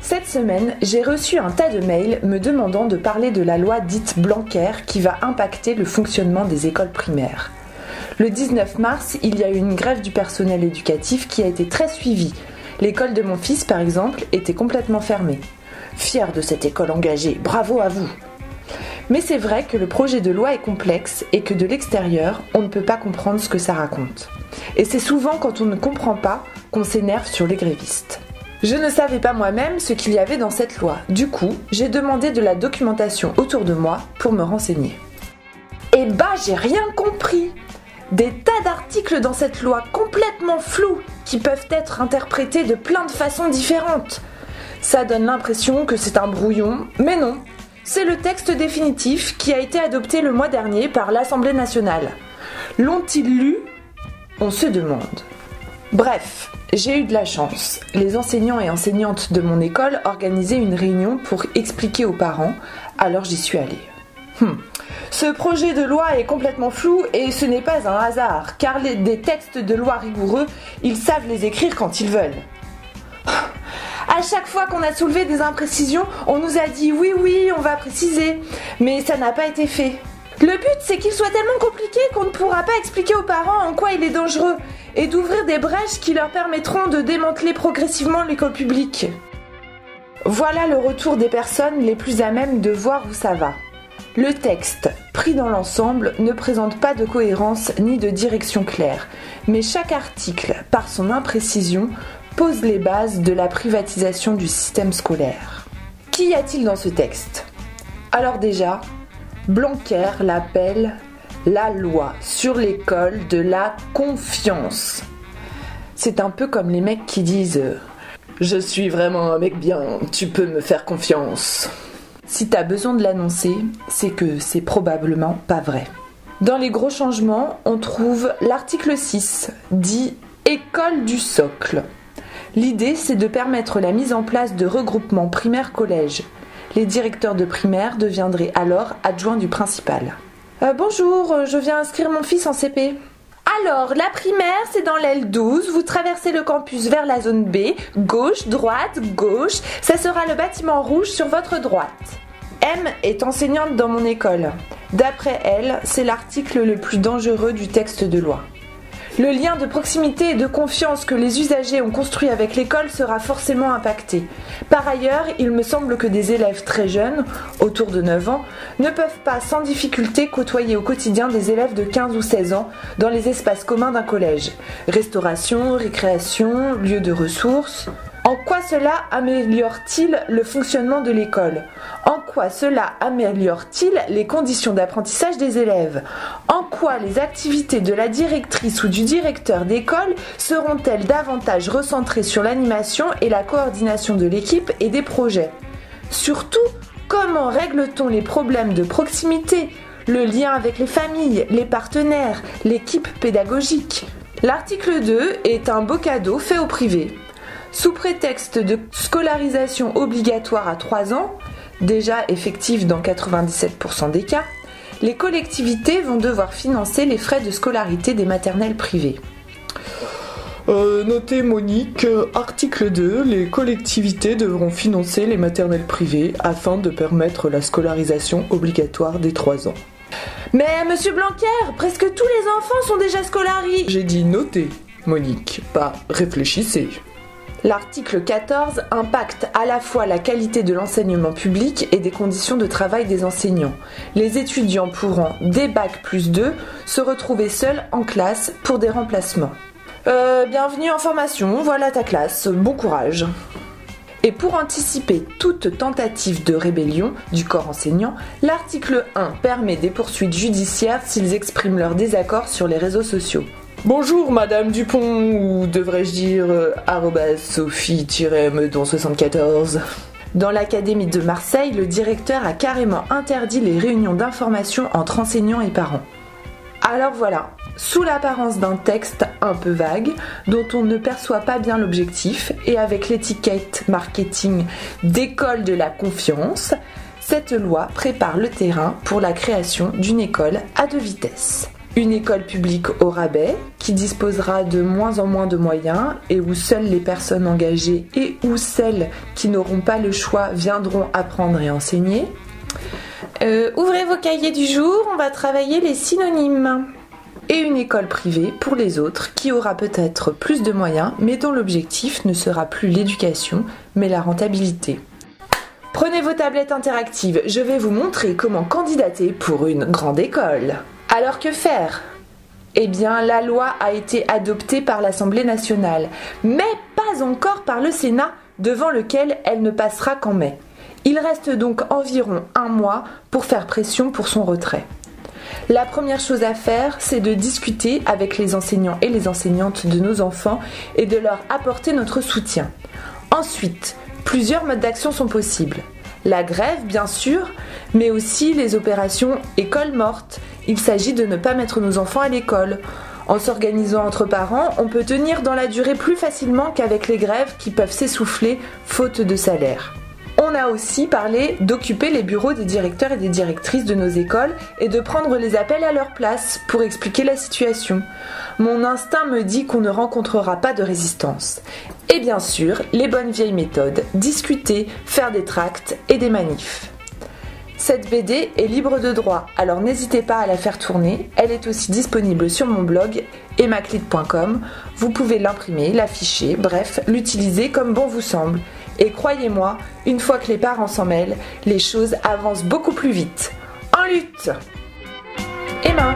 Cette semaine, j'ai reçu un tas de mails me demandant de parler de la loi dite Blanquer qui va impacter le fonctionnement des écoles primaires. Le 19 mars, il y a eu une grève du personnel éducatif qui a été très suivie. L'école de mon fils, par exemple, était complètement fermée. Fière de cette école engagée, bravo à vous! Mais c'est vrai que le projet de loi est complexe et que de l'extérieur, on ne peut pas comprendre ce que ça raconte. Et c'est souvent quand on ne comprend pas qu'on s'énerve sur les grévistes. Je ne savais pas moi-même ce qu'il y avait dans cette loi. Du coup, j'ai demandé de la documentation autour de moi pour me renseigner. Eh bah, j'ai rien compris! Des tas d'articles dans cette loi complètement flous qui peuvent être interprétés de plein de façons différentes. Ça donne l'impression que c'est un brouillon, mais non. C'est le texte définitif qui a été adopté le mois dernier par l'Assemblée nationale. L'ont-ils lu? On se demande. Bref, j'ai eu de la chance. Les enseignants et enseignantes de mon école organisaient une réunion pour expliquer aux parents, alors j'y suis allée. Ce projet de loi est complètement flou et ce n'est pas un hasard, car des textes de loi rigoureux, ils savent les écrire quand ils veulent. À chaque fois qu'on a soulevé des imprécisions, on nous a dit oui, on va préciser, mais ça n'a pas été fait. Le but, c'est qu'il soit tellement compliqué qu'on ne pourra pas expliquer aux parents en quoi il est dangereux et d'ouvrir des brèches qui leur permettront de démanteler progressivement l'école publique. Voilà le retour des personnes les plus à même de voir où ça va. Le texte, pris dans l'ensemble, ne présente pas de cohérence ni de direction claire, mais chaque article, par son imprécision, pose les bases de la privatisation du système scolaire. Qu'y a-t-il dans ce texte? Alors déjà, Blanquer l'appelle la loi sur l'école de la confiance. C'est un peu comme les mecs qui disent « Je suis vraiment un mec bien, tu peux me faire confiance ». Si t'as besoin de l'annoncer, c'est que c'est probablement pas vrai. Dans les gros changements, on trouve l'article 6, dit « École du socle ». L'idée, c'est de permettre la mise en place de regroupements primaires-collèges. Les directeurs de primaire deviendraient alors adjoints du principal. Bonjour, je viens inscrire mon fils en CP. Alors, la primaire, c'est dans l'aile 12, vous traversez le campus vers la zone B, gauche, droite, gauche, ça sera le bâtiment rouge sur votre droite. M est enseignante dans mon école. D'après elle, c'est l'article le plus dangereux du texte de loi. Le lien de proximité et de confiance que les usagers ont construit avec l'école sera forcément impacté. Par ailleurs, il me semble que des élèves très jeunes, autour de 9 ans, ne peuvent pas sans difficulté côtoyer au quotidien des élèves de 15 ou 16 ans dans les espaces communs d'un collège. Restauration, récréation, lieux de ressources. En quoi cela améliore-t-il le fonctionnement de l'école? En quoi cela améliore-t-il les conditions d'apprentissage des élèves? En quoi les activités de la directrice ou du directeur d'école seront-elles davantage recentrées sur l'animation et la coordination de l'équipe et des projets? Surtout, comment règle-t-on les problèmes de proximité, le lien avec les familles, les partenaires, l'équipe pédagogique? L'article 2 est un beau cadeau fait au privé. Sous prétexte de scolarisation obligatoire à 3 ans, déjà effective dans 97% des cas, les collectivités vont devoir financer les frais de scolarité des maternelles privées. Notez Monique, article 2, les collectivités devront financer les maternelles privées afin de permettre la scolarisation obligatoire des 3 ans. Mais monsieur Blanquer, presque tous les enfants sont déjà scolarisés. J'ai dit notez Monique, pas réfléchissez. L'article 14 impacte à la fois la qualité de l'enseignement public et des conditions de travail des enseignants. Les étudiants pourront, dès Bac+2, se retrouver seuls en classe pour des remplacements. Bienvenue en formation, voilà ta classe, bon courage. Et pour anticiper toute tentative de rébellion du corps enseignant, l'article 1 permet des poursuites judiciaires s'ils expriment leur désaccord sur les réseaux sociaux. Bonjour Madame Dupont, ou devrais-je dire @Sophie-Meudon74. Dans l'académie de Marseille, le directeur a carrément interdit les réunions d'information entre enseignants et parents. Alors voilà, sous l'apparence d'un texte un peu vague, dont on ne perçoit pas bien l'objectif, et avec l'étiquette marketing d'école de la confiance, cette loi prépare le terrain pour la création d'une école à 2 vitesses. Une école publique au rabais, qui disposera de moins en moins de moyens et où seules les personnes engagées et ou celles qui n'auront pas le choix viendront apprendre et enseigner. Ouvrez vos cahiers du jour, on va travailler les synonymes. Et une école privée pour les autres qui aura peut-être plus de moyens mais dont l'objectif ne sera plus l'éducation mais la rentabilité. Prenez vos tablettes interactives, je vais vous montrer comment candidater pour une grande école. Alors que faire ? Eh bien, la loi a été adoptée par l'Assemblée nationale, mais pas encore par le Sénat, devant lequel elle ne passera qu'en mai. Il reste donc environ un mois pour faire pression pour son retrait. La première chose à faire, c'est de discuter avec les enseignants et les enseignantes de nos enfants et de leur apporter notre soutien. Ensuite, plusieurs modes d'action sont possibles. La grève, bien sûr, mais aussi les opérations école morte. Il s'agit de ne pas mettre nos enfants à l'école. En s'organisant entre parents, on peut tenir dans la durée plus facilement qu'avec les grèves qui peuvent s'essouffler faute de salaire. On a aussi parlé d'occuper les bureaux des directeurs et des directrices de nos écoles et de prendre les appels à leur place pour expliquer la situation. Mon instinct me dit qu'on ne rencontrera pas de résistance. Et bien sûr, les bonnes vieilles méthodes, discuter, faire des tracts et des manifs. Cette BD est libre de droit, alors n'hésitez pas à la faire tourner. Elle est aussi disponible sur mon blog emmaclite.com. Vous pouvez l'imprimer, l'afficher, bref, l'utiliser comme bon vous semble. Et croyez-moi, une fois que les parents s'en mêlent, les choses avancent beaucoup plus vite. En lutte! Emma!